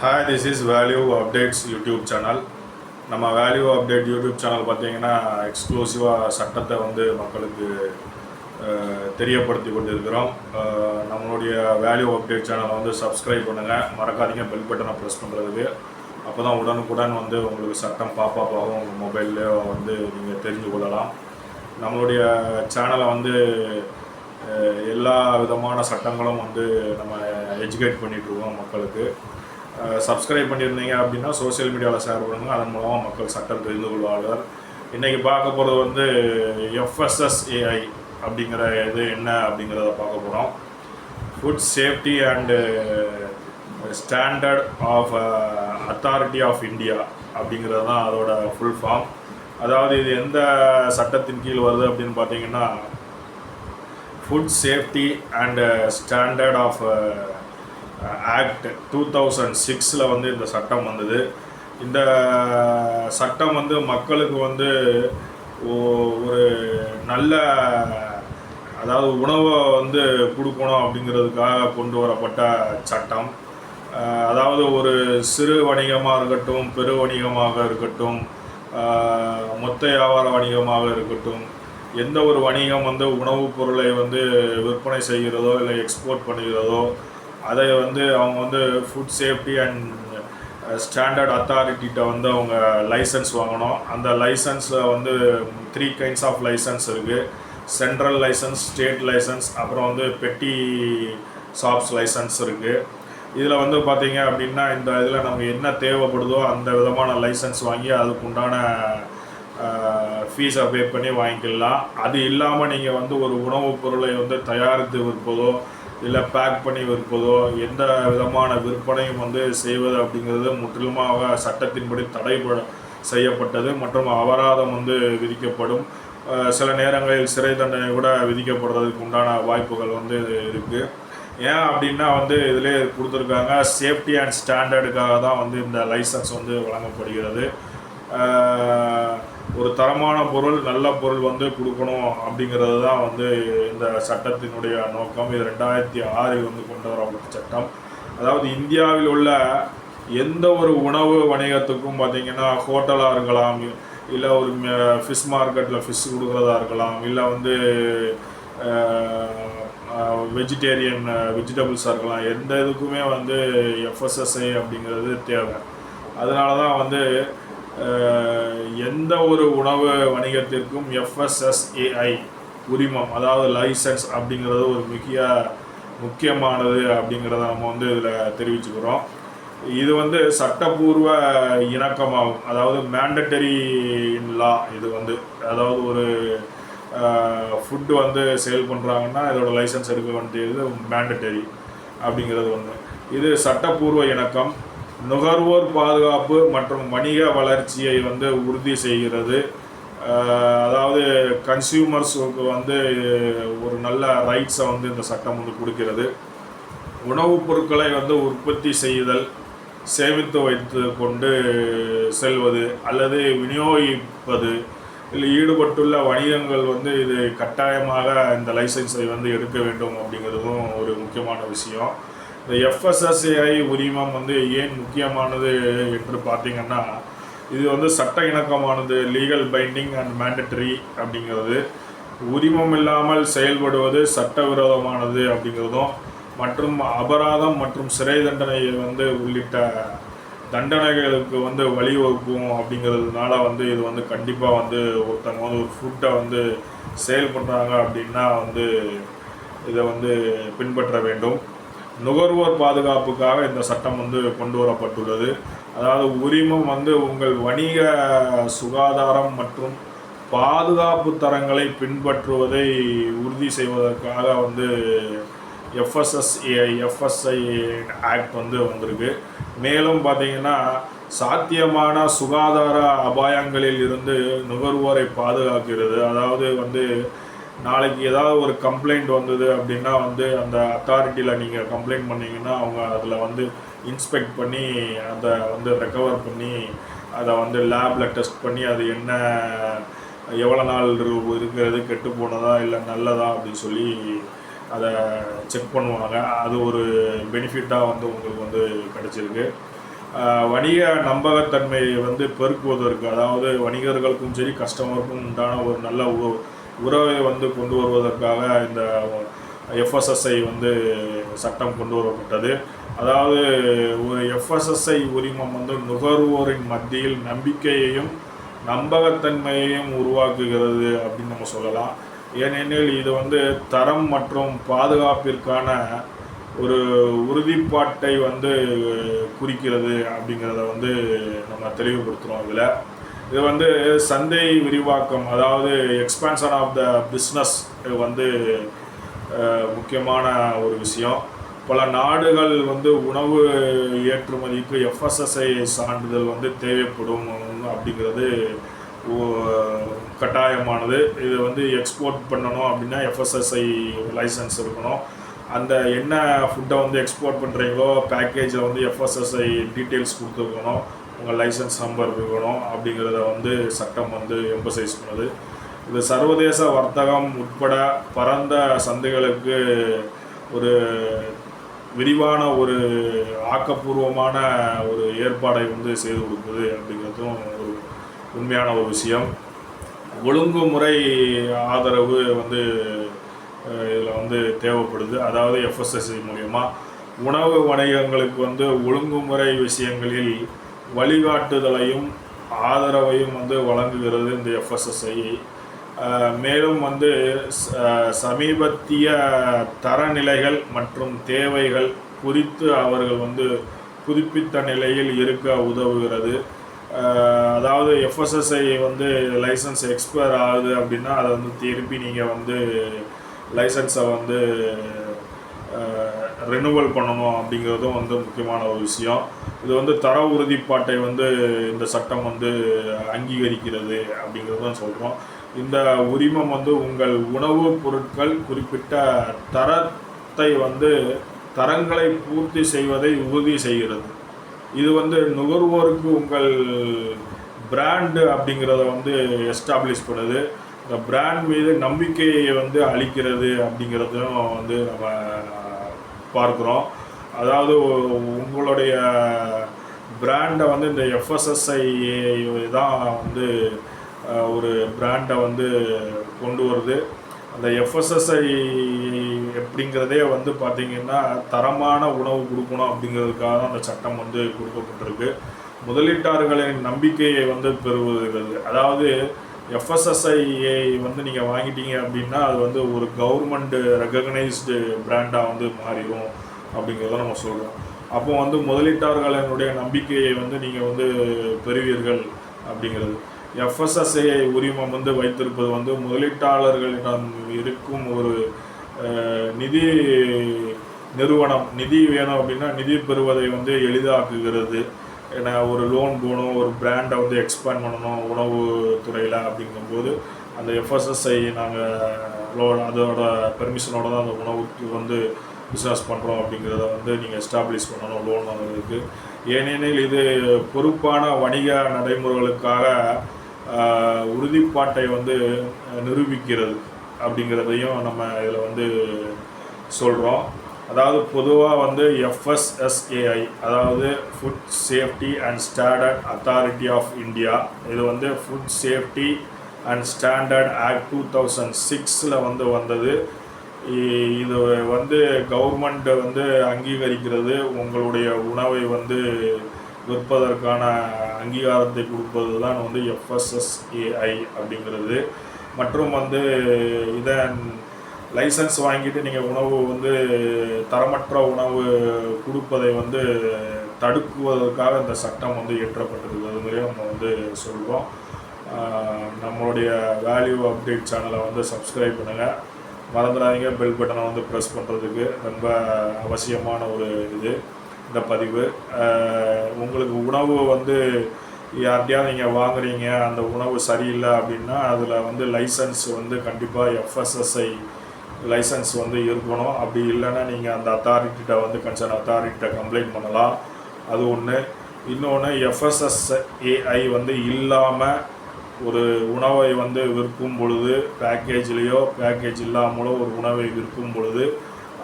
Hi, this is Value Updates YouTube channel. நம்ம value update YouTube channel பார்த்தீங்கன்னா எக்ஸ்க்ளூசிவாக சட்டத்தை மக்களுக்கு தெரியப்படுத்தி கொண்டு இருக்கிறோம். நம்மளுடைய வேல்யூ அப்டேட் சேனலை சப்ஸ்கிரைப் பண்ணுங்கள், மறக்காதீங்க பெல் பட்டனை ப்ரெஸ் பண்ணுறதுக்கு. அப்போ தான் உடனுக்குடன் உங்களுக்கு சட்டம் பாப்பாகவும் உங்கள் மொபைல்லையோ நீங்கள் தெரிஞ்சு கொள்ளலாம். நம்மளுடைய சேனலை எல்லா விதமான சட்டங்களும் நம்ம எஜுகேட் பண்ணிகிட்ருக்கோம் மக்களுக்கு. சப்ஸ்கிரைப் பண்ணியிருந்தீங்க அப்படின்னா சோசியல் மீடியாவில் ஷேர் பண்ணுங்கள், அதன் மூலமாக மக்கள் சட்டம் தெரிந்து கொள்வார்கள். இன்றைக்கி பார்க்க போகிறது FSSAI அப்படிங்கிற இது என்ன அப்படிங்கிறத பார்க்க போகிறோம். Food safety and standard of authority of India அப்படிங்கிறது தான் அதோட ஃபுல் ஃபார்ம். அதாவது இது எந்த சட்டத்தின் கீழ் வருது அப்படின்னு பார்த்தீங்கன்னா, food safety and standard of act 2006 இந்த சட்டம் வந்தது. இந்த சட்டம் மக்களுக்கு ஒரு நல்ல அதாவது உணவை கொடுக்கணும் அப்படிங்கிறதுக்காக கொண்டு வரப்பட்ட சட்டம். அதாவது ஒரு சிறு வணிகமாக இருக்கட்டும், பெரு வணிகமாக இருக்கட்டும், மொத்த வியாபார வணிகமாக இருக்கட்டும், எந்த ஒரு வணிகம் உணவுப் பொருளை விற்பனை செய்கிறதோ இல்லை எக்ஸ்போர்ட் பண்ணுகிறதோ அதை அவங்க ஃபுட் சேஃப்டி அண்ட் ஸ்டாண்டர்ட் அத்தாரிட்டிகிட்ட அவங்க லைசன்ஸ் வாங்கணும். அந்த லைசன்ஸில் 3 kinds ஆஃப் லைசன்ஸ் இருக்குது. சென்ட்ரல் லைசன்ஸ், ஸ்டேட் லைசன்ஸ், அப்புறம் பெட்டி ஷாப்ஸ் லைசன்ஸ் இருக்குது. இதில் பார்த்தீங்க அப்படின்னா இந்த இதில் நமக்கு என்ன தேவைப்படுதோ அந்த விதமான லைசன்ஸ் வாங்கி அதுக்குண்டான ஃபீஸை பே பண்ணி வாங்கிக்கலாம். அது இல்லாமல் நீங்கள் ஒரு உணவுப் பொருளை தயாரித்து விற்பதோ இல்லை பேக் பண்ணி விற்பதோ எந்த விதமான விற்பனையும் செய்வது அப்படிங்கிறது முற்றிலுமாக சட்டத்தின்படி தடை செய்யப்பட்டது மற்றும் அபராதம் விதிக்கப்படும். சில நேரங்களில் சிறை தண்டனை கூட விதிக்கப்படுறதுக்கு உண்டான வாய்ப்புகள் இருக்குது. ஏன் அப்படின்னா இதிலே கொடுத்துருக்காங்க, சேஃப்டி அண்ட் ஸ்டாண்டர்டுக்காக தான் இந்த லைசன்ஸ் வழங்கப்படுகிறது. ஒரு தரமான பொருள், நல்ல பொருள் கொடுக்கணும் அப்படிங்கிறது தான் இந்த சட்டத்தினுடைய நோக்கம். இது 2006 கொண்டு வரப்பட்ட சட்டம். அதாவது இந்தியாவில் உள்ள எந்த ஒரு உணவு வணிகத்துக்கும் பார்த்தீங்கன்னா, ஹோட்டலாக இருக்கலாம், இல்லை ஒரு ஃபிஷ் மார்க்கெட்டில் ஃபிஷ் கொடுக்குறதா இருக்கலாம், இல்லை வெஜிடேரியன் வெஜிடபிள்ஸாக இருக்கலாம், எந்த இதுக்குமே FSSAI அப்படிங்கிறது தேவை. அதனால தான் எந்த ஒரு உணவு வணிகத்திற்கும் FSSAI உரிமம், அதாவது லைசன்ஸ் அப்படிங்கிறது ஒரு முக்கியமானது அப்படிங்கிறத நம்ம இதில் தெரிவிச்சுக்கிறோம். இது சட்டப்பூர்வ இணக்கமாகும். அதாவது மேண்டட்டரி இன் லா. இது அதாவது ஒரு ஃபுட்டு சேல் பண்ணுறாங்கன்னா இதோட லைசன்ஸ் எடுக்க வேண்டியது மேண்டட்டரி அப்படிங்கிறது ஒன்று. இது சட்டப்பூர்வ இணக்கம், நுகர்வோர் பாதுகாப்பு மற்றும் வணிக வளர்ச்சியை உறுதி செய்கிறது. அதாவது கன்சியூமர்ஸுக்கு ஒரு நல்ல ரைட்ஸை இந்த சட்டம் கொடுக்கிறது. உணவுப் பொருட்களை உற்பத்தி செய்தல், சேமித்து வைத்து கொண்டு செல்வது அல்லது விநியோகிப்பது இல்லை ஈடுபட்டுள்ள வணிகங்கள் இது கட்டாயமாக இந்த லைசன்ஸை எடுக்க வேண்டும் அப்படிங்கிறதும் ஒரு முக்கியமான விஷயம். இந்த FSSAI உரிமம் ஏன் முக்கியமானது என்று பார்த்தீங்கன்னா, இது சட்ட இணக்கமானது, லீகல் பைண்டிங் அண்ட் மேண்டட்டரி அப்படிங்கிறது. உரிமம் இல்லாமல் செயல்படுவது சட்டவிரோதமானது அப்படிங்கிறதும், மற்றும் அபராதம் மற்றும் சிறை தண்டனை உள்ளிட்ட தண்டனைகளுக்கு வழிவகுக்கும் அப்படிங்கிறதுனால இது கண்டிப்பாக ஒருத்தங்க ஒரு ஃபுட்டை சேல் பண்ணுறாங்க அப்படின்னா இதை பின்பற்ற வேண்டும். நுகர்வோர் பாதுகாப்புக்காக இந்த சட்டம் கொண்டு வரப்பட்டுள்ளது. அதாவது உரிமம் உங்கள் வணிக சுகாதாரம் மற்றும் பாதுகாப்பு தரங்களை பின்பற்றுவதை உறுதி செய்வதற்காக FSSAI ஆக்ட் வந்திருக்கு. மேலும் பார்த்தீங்கன்னா, சாத்தியமான சுகாதார அபாயங்களில் இருந்து நுகர்வோரை பாதுகாக்கிறது. அதாவது நாளைக்கு ஏதாவது ஒரு கம்ப்ளைண்ட் வந்தது அப்படின்னா அந்த அத்தாரிட்டியில் நீங்கள் கம்ப்ளைண்ட் பண்ணிங்கன்னா அவங்க அதில் இன்ஸ்பெக்ட் பண்ணி அதை ரெக்கவர் பண்ணி அதை லேபில் டெஸ்ட் பண்ணி அது என்ன எவ்வளோ நாள் இருக்கிறது, கெட்டு போனதா இல்லை நல்லதா அப்படின்னு சொல்லி அதை செக் பண்ணுவாங்க. அது ஒரு பெனிஃபிட்டாக உங்களுக்கு கிடச்சிருக்கு. வணிக நம்பகத்தன்மையை வந்து பெருக்குவதற்கு, அதாவது வணிகர்களுக்கும் சரி கஸ்டமருக்கும் உண்டான ஒரு நல்ல உறவை வந்து கொண்டு வருவதற்காக இந்த எஃப்எஸ்எஸ்ஐ வந்து சட்டம் கொண்டு வரப்பட்டது. அதாவது ஒரு எஃப்எஸ்எஸ்ஐ உரிமம் வந்து நுகர்வோரின் மத்தியில் நம்பிக்கையையும் நம்பகத்தன்மையையும் உருவாக்குகிறது அப்படின்னு நம்ம சொல்லலாம். ஏனெனில் இது வந்து தரம் மற்றும் பாதுகாப்பிற்கான ஒரு உறுதிப்பாட்டை வந்து குறிக்கிறது அப்படிங்கிறத வந்து நம்ம தெளிவுபடுத்துகிறோம். இது வந்து சந்தை விரிவாக்கம், அதாவது எக்ஸ்பான்ஷன் ஆஃப் த பிஸ்னஸ் வந்து முக்கியமான ஒரு விஷயம். பல நாடுகள் வந்து உணவு ஏற்றுமதிக்கு எஃப்எஸ்எஸ்ஐ சான்றிதழ் வந்து தேவைப்படும் அப்படிங்கிறது கட்டாயமானது. இது வந்து எக்ஸ்போர்ட் பண்ணணும் அப்படின்னா எஃப்எஸ்எஸ்ஐ லைசன்ஸ் இருக்கணும். அந்த என்ன ஃபுட்டை வந்து எக்ஸ்போர்ட் பண்ணுறீங்களோ பேக்கேஜில் வந்து எஃப்எஸ்எஸ்ஐ டீட்டெயில்ஸ் கொடுத்துருக்கணும், உங்கள் லைசன்ஸ் நம்பர் இருக்கணும் அப்படிங்கிறத வந்து சட்டம் வந்து எம்பசைஸ் பண்ணுது. இது சர்வதேச வர்த்தகம் உட்பட பரந்த சந்தைகளுக்கு ஒரு விரிவான ஒரு ஆக்கப்பூர்வமான ஒரு ஏற்பாடை வந்து செய்து கொடுக்குது அப்படிங்கிறதும் ஒரு உண்மையான ஒரு விஷயம். ஒழுங்குமுறை ஆதரவு வந்து இதில் வந்து தேவைப்படுது. அதாவது எஃப்எஸ்எஸ்ஐ மூலயமா உணவு வணிகங்களுக்கு வந்து ஒழுங்குமுறை விஷயங்களில் வழிகாட்டுதலையும் ஆதரவையும் வந்து வழங்குகிறது இந்த எஃப்எஸ்எஸ்ஐ. மேலும் வந்து சமீபத்திய தரநிலைகள் மற்றும் தேவைகள் குறித்து அவர்கள் வந்து புதுப்பித்த நிலையில் இருக்க உதவுகிறது. அதாவது எஃப்எஸ்எஸ்ஐ வந்து லைசன்ஸ் எக்ஸ்பயர் ஆகுது அப்படின்னா அதை வந்து திருப்பி நீங்கள் வந்து லைசன்ஸை வந்து ரெனுவல் பண்ணணும் அப்படிங்கிறதும் வந்து முக்கியமான ஒரு விஷயம். இது வந்து தர உறுதிப்பாட்டை வந்து இந்த சட்டம் வந்து அங்கீகரிக்கிறது அப்படிங்கிறதும் சொல்கிறோம். இந்த உரிமம் வந்து உங்கள் உணவுப் பொருட்கள் குறிப்பிட்ட தரத்தை வந்து தரங்களை பூர்த்தி செய்வதை உறுதி செய்கிறது. இது வந்து நுகர்வோருக்கு உங்கள் பிராண்டு அப்படிங்கிறத வந்து எஸ்டாப்ளிஷ் பண்ணுது. இந்த பிராண்ட் மீது நம்பிக்கையை வந்து அளிக்கிறது அப்படிங்கிறதும் வந்து நம்ம பார்க்குறோம். அதாவது உங்களுடைய பிராண்டை வந்து இந்த எஃப்எஸ்எஸ்ஐ தான் வந்து ஒரு பிராண்டை வந்து கொண்டு வருது. அந்த எஃப்எஸ்எஸ்ஐ எப்படிங்கிறதே வந்து பார்த்திங்கன்னா தரமான உணவு கொடுக்கணும் அப்படிங்கிறதுக்காக அந்த சட்டம் வந்து கொடுக்கப்பட்டிருக்கு. முதலீட்டாளர்களின் நம்பிக்கையை வந்து பெறுவது. அதாவது எஃப்எஸ்எஸ்ஐயை வந்து நீங்கள் வாங்கிட்டீங்க அப்படின்னா அது வந்து ஒரு கவர்மெண்ட் ரெகக்னைஸ்டு பிராண்டாக வந்து மாறிடும் அப்படிங்கிறத நம்ம சொல்கிறோம். அப்போ வந்து முதலீட்டாளர்களினுடைய நம்பிக்கையை வந்து நீங்கள் வந்து பெறுவீர்கள் அப்படிங்கிறது. எஃப்எஸ்எஸ்ஐ உரிமம் வந்து வைத்திருப்பது வந்து முதலீட்டாளர்களிடம் இருக்கும் ஒரு நிதி நிறுவனம் நிதி வேணும் அப்படின்னா நிதி பெறுவதை வந்து எளிதாக்குகிறது. ஏன்னா ஒரு லோன் போகணும், ஒரு பிராண்டை வந்து எக்ஸ்பேண்ட் பண்ணணும் உணவு துறையில் அப்படிங்கும்போது அந்த எஃப்எஸ்எஸ்ஐ நாங்கள் அதோட பெர்மிஷனோட தான் அந்த உணவுக்கு வந்து பிஸ்னஸ் பண்ணுறோம் அப்படிங்கிறத வந்து நீங்கள் எஸ்டாப்ளிஷ் பண்ணணும் லோன் வாங்குறதுக்கு. ஏனெனில் இது பொறுப்பான வணிக நடைமுறைகளுக்காக உறுதிப்பாட்டை வந்து நிரூபிக்கிறது அப்படிங்கிறதையும் நம்ம இதில் வந்து சொல்கிறோம். அதாவது பொதுவாக வந்து எஃப்எஸ்எஸ்ஏஐ, அதாவது food safety and standard authority of India, இது வந்து food safety and standard act 2006 வந்து வந்தது. இது வந்து கவர்மெண்ட் வந்து அங்கீகரிக்கிறது. உங்களுடைய உணவை வந்து விற்பதற்கான அங்கீகாரத்தை கொடுப்பது தான் வந்து எஃப்எஸ்எஸ்ஏஐ அப்படிங்கிறது. மற்றும் வந்து இதன் லைசன்ஸ் வாங்கிட்டு நீங்கள் உணவு வந்து தரமற்ற உணவு கொடுப்பதை வந்து தடுக்குவதற்காக இந்த சட்டம் வந்து இயற்றப்பட்டிருக்கிறதுங்கிறதையும் நம்ம வந்து சொல்கிறோம். நம்மளுடைய வேல்யூ அப்டேட் சேனலை வந்து சப்ஸ்கிரைப் பண்ணுங்கள். மறந்துடாதீங்க பெல் பட்டனை வந்து ப்ரெஸ் பண்ணுறதுக்கு ரொம்ப அவசியமான ஒரு இந்த பதிவு. உங்களுக்கு உணவு வந்து யார்கிட்டையாவது நீங்கள் வாங்குறீங்க, அந்த உணவு சரியில்லை அப்படின்னா அதில் வந்து லைசன்ஸ் வந்து கண்டிப்பாக எஃப்எஸ்எஸ்ஐ லைசன்ஸ் வந்து இருக்கணும். அப்படி இல்லைன்னா நீங்கள் அந்த அத்தாரிட்டிகிட்ட வந்து கன்சர்ன் அத்தாரிட்டிகிட்ட கம்ப்ளைண்ட் பண்ணலாம். அது ஒன்று. இன்னொன்று, எஃப்எஸ்எஸ்ஏஐ வந்து இல்லாமல் ஒரு உணவை வந்து விற்கும் பொழுது பேக்கேஜ்லேயோ பேக்கேஜ் இல்லாமலோ ஒரு உணவை விற்கும் பொழுது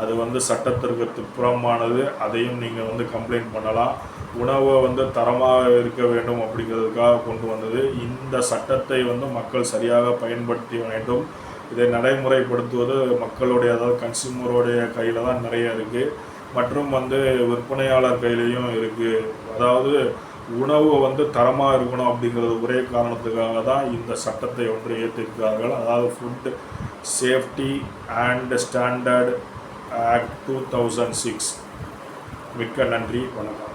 அது வந்து சட்டத்திற்கு புறம்பானது. அதையும் நீங்கள் வந்து கம்ப்ளைண்ட் பண்ணலாம். உணவை வந்து தரமாக இருக்க வேண்டும் அப்படிங்கிறதுக்காக கொண்டு வந்தது. இந்த சட்டத்தை வந்து மக்கள் சரியாக பயன்படுத்த வேண்டும். இதை நடைமுறைப்படுத்துவது மக்களுடைய, அதாவது கன்சியூமருடைய கையில் தான் நிறைய இருக்குது. மற்றும் வந்து விற்பனையாளர் கையிலையும் இருக்குது. அதாவது உணவு வந்து தரமாக இருக்கணும் அப்படிங்கிறது ஒரே காரணத்துக்காக தான் இந்த சட்டத்தை ஒன்று ஏற்றிருக்கிறார்கள். அதாவது food safety and standard act 2006. மிக்க நன்றி, வணக்கம்.